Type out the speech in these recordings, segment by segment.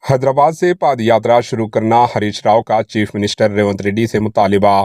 हैदराबाद से पदयात्रा शुरू करना हरीश राव का चीफ मिनिस्टर रेवंत रेड्डी से मुतालिबा।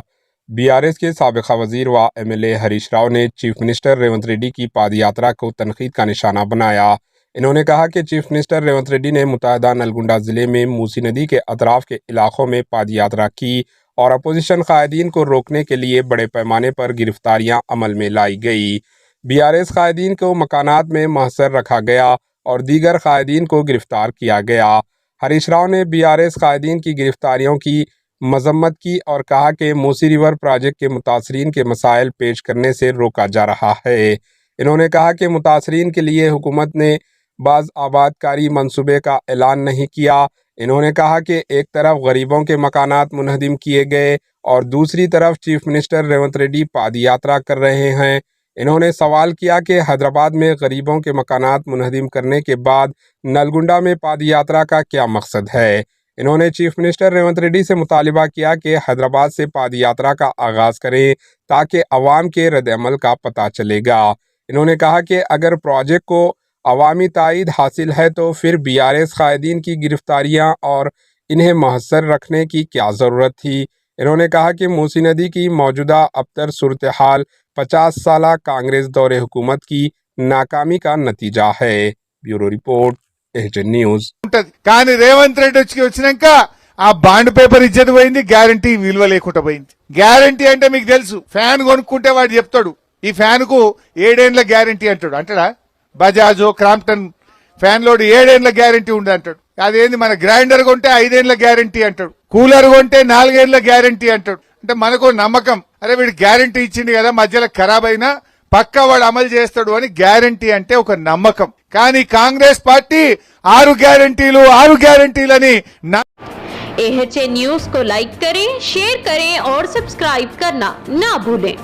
बीआरएस के साबिक़ा वजीर व एमएलए हरीश राव ने चीफ मिनिस्टर रेवंत रेड्डी की पदयात्रा को तनकीद का निशाना बनाया। इन्होंने कहा कि चीफ मिनिस्टर रेवंत रेड्डी ने मुतहदा नलगुंडा ज़िले में मूसी नदी के अतराफ के इलाकों में पदयात्रा की और अपोजिशन कायदीन को रोकने के लिए बड़े पैमाने पर गिरफ्तारियां अमल में लाई गई। बीआरएस कायदीन को मकानात में महसर रखा गया और दीगर कायदीन को गिरफ्तार किया गया। हरीश राव ने बीआरएस कायदीन की गिरफ्तारियों की मजम्मत की और कहा कि मूसी रिवर प्रोजेक्ट के मुतासरीन के मसाइल पेश करने से रोका जा रहा है। इन्होंने कहा कि मुतासरीन के लिए हुकूमत ने बाज़ आबादकारी मंसूबे का ऐलान नहीं किया। इन्होंने कहा कि एक तरफ गरीबों के मकानात मुनहदिम किए गए और दूसरी तरफ चीफ मिनिस्टर रेवंत रेड्डी पदयात्रा कर रहे हैं। इन्होंने सवाल किया कि हैदराबाद में गरीबों के मकानात मुनहदिम करने के बाद नलगुंडा में पदयात्रा का क्या मकसद है। इन्होंने चीफ मिनिस्टर रेवंत रेड्डी से मुतालिबा किया कि हैदराबाद से पदयात्रा का आगाज़ करें ताकि अवाम के रद्द-ए-अमल का पता चलेगा। इन्होंने कहा कि अगर प्रोजेक्ट को अवामी तायीद हासिल है तो फिर बीआरएस कायदीन की गिरफ्तारियां और इन्हें महसर रखने की क्या ज़रूरत थी। इन्होंने कहा कि मूसी नदी की मौजूदा अबतर सूरत हाल 50 साला कांग्रेस दौरे हुकूमत की नाकामी का नतीजा है। Bureau report, HN news. కానీ రేవంత్ రెడ్డి వచ్చినాక ఆ బాండ్ పేపర్ ఇచ్చేది పోయింది, గ్యారంటీ విలువ లేకుండా పోయింది. గ్యారంటీ అంటే మీకు తెలుసు, ఫ్యాన్ కొనుక్కుంటే వాడు చెప్తాడు ఈ ఫ్యాన్ కు 7 ఏళ్ల గ్యారంటీ అంటాడు. అంటాడా? బజాజ్ క్రాంప్టన్ ఫ్యాన్ లోడ్ 7 ఏళ్ల గ్యారంటీ ఉంది అంటాడు. అదేంది మన గ్రైండర్ కొంటే 5 ఏళ్ల గ్యారంటీ అంటాడు, కూలర్ కొంటే 4 ఏళ్ల గ్యారంటీ అంటాడు. అంటే మనకు నమ్మకం, అరే వీడు గ్యారంటీ ఇచ్చింది కదా మధ్యలో ఖరాబ్ అయినా పక్కా వాడు అమలు చేస్తాడు అని గ్యారంటీ అంటే ఒక నమ్మకం. కానీ కాంగ్రెస్ పార్టీ 6 గ్యారంటీలని एएचएन न्यूज को लाइक करें, शेयर करें और सब्सक्राइब करना ना भूलें।